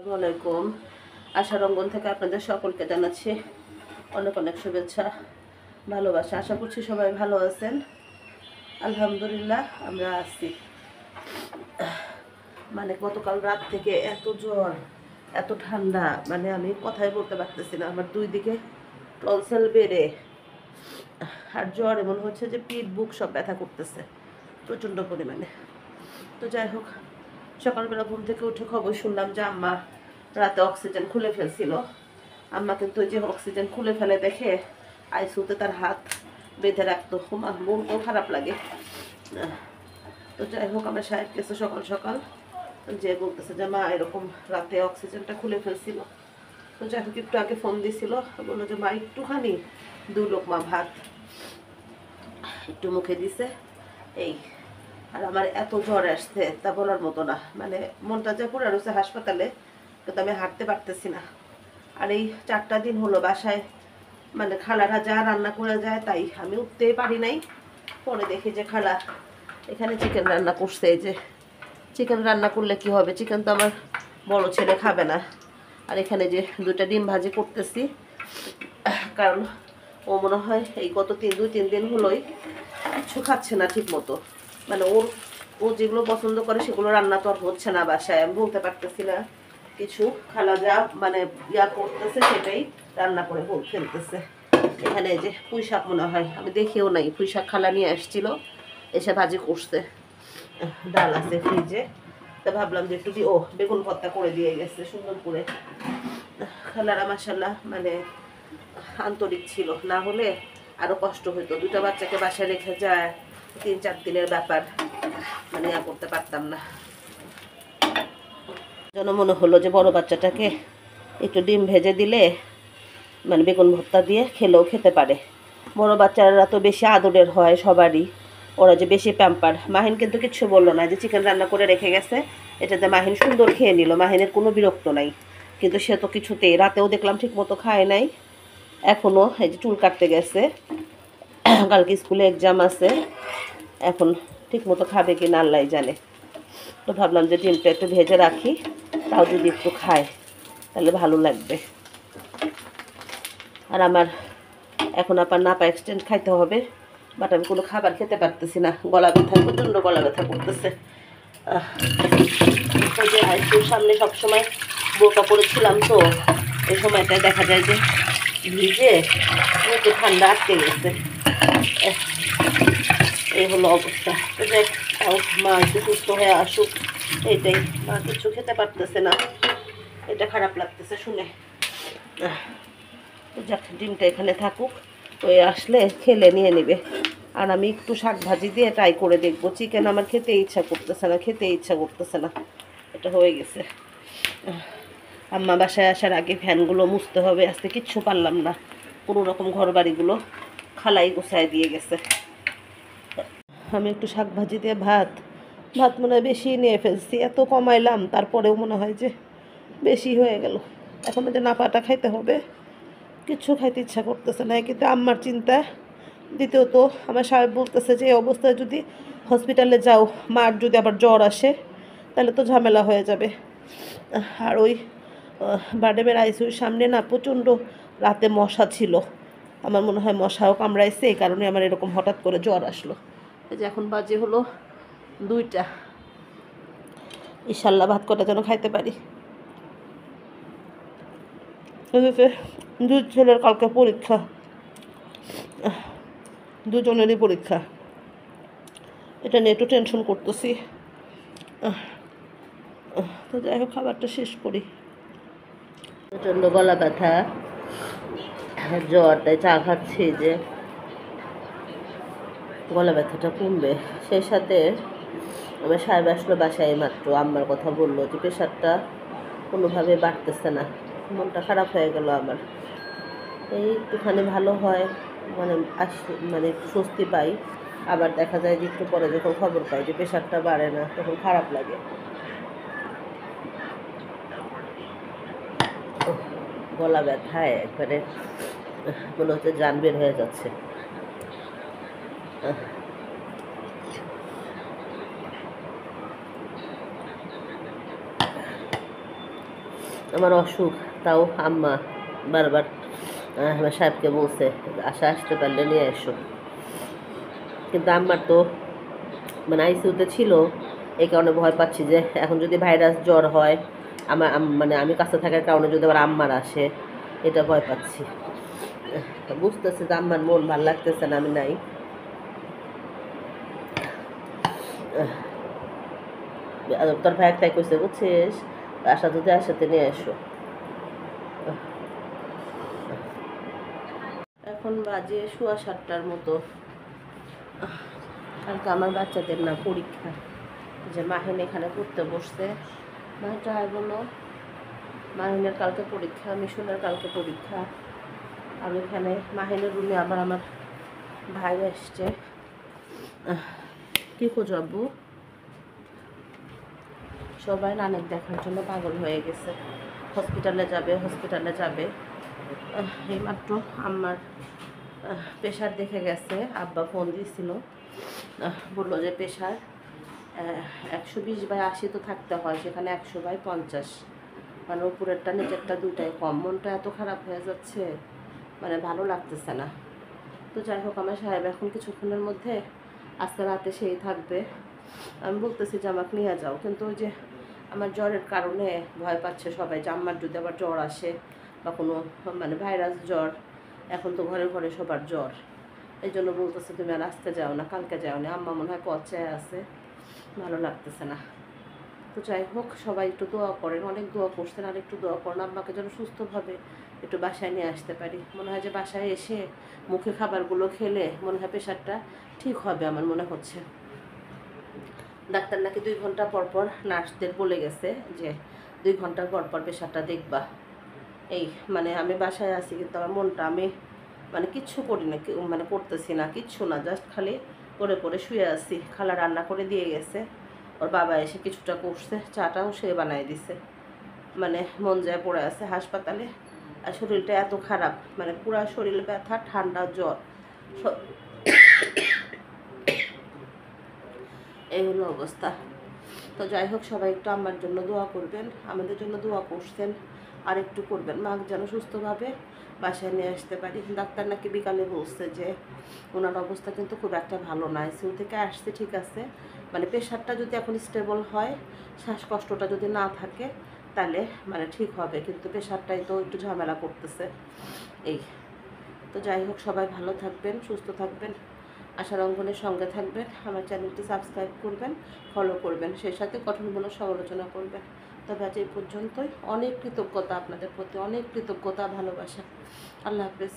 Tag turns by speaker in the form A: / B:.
A: আসসালামু আলাইকুম। আশার অঙ্গন থেকে আপনাদের সকলকে জানাচ্ছি অনেক অনেক শুভেচ্ছা, ভালোবাসা। আশা করছি সবাই ভালো আছেন। আলহামদুলিল্লাহ আমরা আছি। মানে গতকাল রাত থেকে এত জ্বর, এত ঠান্ডা, মানে আমি কথাই বলতে পারতেছি না। আমার দুই দিকে টনসিল বেড়ে আর জ্বর এমন হচ্ছে যে পিঠ বুক সব ব্যথা করতেছে প্রচণ্ড পরিমাণে। তো যাই হোক, সকালবেলা ঘুম থেকে উঠে খবর শুনলাম যে আম্মা রাতে অক্সিজেন খুলে ফেলছিল। আম্মা কিন্তু ওই যে অক্সিজেন খুলে ফেলে দেখে আইসিইউতে তার হাত বেঁধে রাখতো। মনটাও খারাপ লাগে। তো যাই হোক, আমার সাহেব গেছে সকাল সকাল, যে বলতেছে যে মা এরকম রাতে অক্সিজেনটা খুলে ফেলছিল। তো যাই হোক, একটু আগে ফোন দিছিল, বললো যে মা একটুখানি 2 লোকমা ভাত একটু মুখে দিছে এই। আর আমার এত জ্বর আসছে তা বলার মতো না, মানে মনটা যে পুরো রয়েছে হাসপাতালে, কিন্তু আমি হাঁটতে পারতেছি না। আর এই 4টা দিন হলো বাসায়, মানে খালারা যা রান্না করে যায় তাই, আমি উঠতেই পারি নাই। পরে দেখি যে খালা এখানে চিকেন রান্না করছে। এই যে চিকেন রান্না করলে কি হবে, চিকেন তো আমার বড় ছেলে খাবে না। আর এখানে যে 2টা ডিম ভাজি করতেছি, কারণ ও মনে হয় এই গত 2-3 দিন হলোই কিছু খাচ্ছে না ঠিক মতো। মানে ও যেগুলো পছন্দ করে সেগুলো রান্না তো আর হচ্ছে না বাসায়, আমি বলতে পারতেছি না কিছু। খালা যা মানে ইয়া করতেছে সেটাই রান্না করে ফেলতেছে। এখানে যে পুঁই শাক মনে হয়, আমি দেখিও নাই, পুঁই শাক খালা নিয়ে আসছিল, এসে ভাজি করছে। ডাল আছে ফ্রিজে, তা ভাবলাম যে একটু বেগুন ভর্তা করে দিয়ে গেছে সুন্দর করে। খালারা মাশাল্লাহ মানে আন্তরিক ছিল, না হলে আরো কষ্ট হতো। 2টা বাচ্চাকে বাসায় রেখে যায়, 3-4 দিনের ব্যাপার, মানে করতে পারতাম না। যেন মনে হলো যে বড় বাচ্চাটাকে একটু ডিম ভেজে দিলে মানে বেগুন ভর্তা দিয়ে খেলেও খেতে পারে। বড় বাচ্চারা তো বেশি আদরের হয় সবারই, ওরা যে বেশি প্যাম্পার। মাহিন কিন্তু কিচ্ছু বললো না, যে চিকেন রান্না করে রেখে গেছে এটাতে মাহিন সুন্দর খেয়ে নিল, মাহিনের কোনো বিরক্ত নাই। কিন্তু সে তো কিছুতেই, রাতেও দেখলাম ঠিক মতো খায় নাই। এখনও এই যে চুল কাটতে গেছে, কালকে স্কুলে এক্সাম আছে, এখন ঠিক মতো খাবে কি না আল্লাহ জানে। তো ভাবলাম যে ডিমটা একটু ভেজে রাখি, তাও যদি একটু খায় তাহলে ভালো লাগবে। আর আমার এখন আবার নাপা এক্সটেন্ড খাইতে হবে, বাট আমি কোনো খাবার খেতে পারতেছি না, গলা ব্যথা, প্রচণ্ড গলা ব্যথা করতেছে। ওই যে আইসিউর সামনে সবসময় বোরকা পরেছিলাম, তো এই সময়টায় দেখা যায় যে ভিজে একটু ঠান্ডা আটকে গেছে। এই হলো অবস্থা। তো যে মা একটু সুস্থ হয়ে আসুক, এইটাই। মা কিছু খেতে পারতেছে না, এটা খারাপ লাগতেছে শুনে। যাক, ডিমটা এখানে থাকুক, ওই আসলে খেলে নিয়ে নেবে। আর আমি একটু শাক ভাজি দিয়ে ট্রাই করে দেখবো। চিকেন আমার খেতে ইচ্ছা করতেছে না, এটা হয়ে গেছে। আম্মা বাসায় আসার আগে ফ্যানগুলো মুছতে হবে, আজকে কিচ্ছু পারলাম না, কোনো রকম ঘর বাড়িগুলো খালাই গোছায় দিয়ে গেছে। আমি একটু শাক ভাজি দিয়ে ভাত মনে হয় বেশি নিয়ে ফেলছি, এত কমাইলাম তারপরেও মনে হয় যে বেশি হয়ে গেল। এখন যে নাপাটা খাইতে হবে, কিছু খাইতে ইচ্ছা করতেছে না। কিন্তু আম্মার চিন্তা, দ্বিতীয়ত আমার সাহেব বলতেছে যে এই অবস্থায় যদি হসপিটালে যাও, মার যদি আবার জ্বর আসে তাহলে তো ঝামেলা হয়ে যাবে। আর ওই বাডেমের আইসিউর সামনে না প্রচণ্ড রাতে মশা ছিল, আমার মনে হয় মশাও কামড়াইছে, এই কারণে আমার এরকম হঠাৎ করে জ্বর আসলো। এই যে এখন বাজে হলো 2টা, ইনশাল্লাহ ভাত কটা যেন খাইতে পারি। দুই ছেলের কালকে পরীক্ষা, দুজনেরই পরীক্ষা, এটা নিয়ে একটু টেনশন করতেছি। তো যাই হোক, খাবারটা শেষ করি। প্রচণ্ড গলা ব্যথা, জ্বর, তাই চা খাচ্ছি যে গলা ব্যথাটা কমবে। সেই সাথে আমার সাহেব আসলো বাসায় মাত্র, আম্মার কথা বললো যে প্রেশারটা কোনোভাবে বাড়তেছে না। মনটা খারাপ হয়ে গেল আমার। এই একটুখানি ভালো হয়, মানে মানে স্বস্তি পাই। আবার দেখা যায় যে একটু পরে যখন খবর পাই যে প্রেশারটা বাড়ে না, তখন খারাপ লাগে। গলা ব্যথায় একবারে মনে হচ্ছে জান বের হয়ে যাচ্ছে। আমার অসুখ, তাও আম্মা বারবার আমার সাহেবকে বলছে আসতে পারলে নিয়ে এসো। কিন্তু আম্মার তো মানে আইসিউতে ছিল, এই কারণে ভয় পাচ্ছি যে এখন যদি ভাইরাস জ্বর হয় আমার মানে আমি কাছে থাকার কারণে যদি আবার আম্মার আসে, এটা ভয় পাচ্ছি। বুঝতেছি যে আম্মার মন ভালো লাগতেছে না, আমি নাই। তোর ভাই একটাই কইছে বুঝছিস, আশা যদি আসাতে নিয়ে এসো। এখন বাজে 7:15 মতো। কালকে আমার বাচ্চাদের না পরীক্ষা, যে মাহিন এখানে পড়তে বসছে। মাহিনটা বললো মাহিনের কালকে পরীক্ষা, মিশনের কালকে পরীক্ষা। আর এখানে মাহিনের রুমে আবার আমার ভাই আসছে। কী খোঁজো আব্বু? সবাই নানের দেখার জন্য পাগল হয়ে গেছে, হসপিটালে যাবে। এইমাত্র আমার প্রেশার দেখে গেছে, আব্বা ফোন দিয়েছিল, বললো যে প্রেশার 120/80 তো থাকতে হয়, সেখানে 100/50, মানে উপরেরটা নিচেরটা দুটাই কম। মনটা এত খারাপ হয়ে যাচ্ছে, মানে ভালো লাগতেছে না। তো যাই হোক, আমার সাহেব এখন কিছুক্ষণের মধ্যে আজকে রাতে সেই থাকবে। আমি বলতেছি যে আমাকে নিয়ে যাও, কিন্তু ওই যে আমার জ্বরের কারণে ভয় পাচ্ছে সবাই যে আমার যদি আবার জ্বর আসে বা কোনো মানে ভাইরাস জ্বর, এখন তো ঘরে ঘরে সবার জ্বর। এই জন্য বলতেছে তুমি আর আজকে যাও না, কালকে যাও না। আম্মা মনে হয় পচায় আছে, ভালো লাগতেছে না। তো যাই হোক, সবাই একটু দোয়া করেন, অনেক দোয়া করছেন, আর একটু দোয়া করেন আম্মাকে যেন সুস্থভাবে একটু বাসায় নিয়ে আসতে পারি। মনে হয় যে বাসায় এসে মুখে খাবারগুলো খেলে মনে হয় প্রেশারটা ঠিক হবে, আমার মনে হচ্ছে। ডাক্তার নাকি 2 ঘন্টা পর পর নার্সদের বলে গেছে যে 2 ঘন্টা পর পর প্রেশারটা দেখবা। এই মানে আমি বাসায় আছি, কিন্তু আমার মনটা আমি মানে কিচ্ছু করি না, মানে করতেছি না কিচ্ছু না, জাস্ট খালি পরে শুয়ে আছি। খালা রান্না করে দিয়ে গেছে, ওর বাবা এসে কিছুটা করছে, চাটাও সে বানাই দিছে। মানে মন যায় পড়ে আছে হাসপাতালে। আর শরীরটা এত খারাপ, মানে পুরা শরীর ব্যথা, ঠান্ডা, জ্বর, এই হলো অবস্থা। তো যাই হোক, সবাই একটু আমার জন্য দোয়া করবেন, আমাদের জন্য দোয়া করছেন, আর একটু করবেন মা যেন সুস্থভাবে বাসায় নিয়ে আসতে পারি। ডাক্তার নাকি বিকালে বলছে যে ওনার অবস্থা কিন্তু খুব একটা ভালো না, আইসিইউ থেকে আসছে ঠিক আছে, মানে প্রেশারটা যদি এখন স্টেবল হয়, শ্বাসকষ্টটা যদি না থাকে, তাহলে মানে ঠিক হবে, কিন্তু প্রেশারটাই তো একটু ঝামেলা করতেছে। এই তো যাই হোক, সবাই ভালো থাকবেন, সুস্থ থাকবেন, আশার অঙ্গনের সঙ্গে থাকবেন, আমার চ্যানেলটি সাবস্ক্রাইব করবেন, ফলো করবেন, সেই সাথে গঠনমূলক সমালোচনা করবেন। তবে আজ এই পর্যন্তই। অনেক কৃতজ্ঞতা আপনাদের প্রতি, অনেক কৃতজ্ঞতা, ভালোবাসা। আল্লাহ হাফেজ।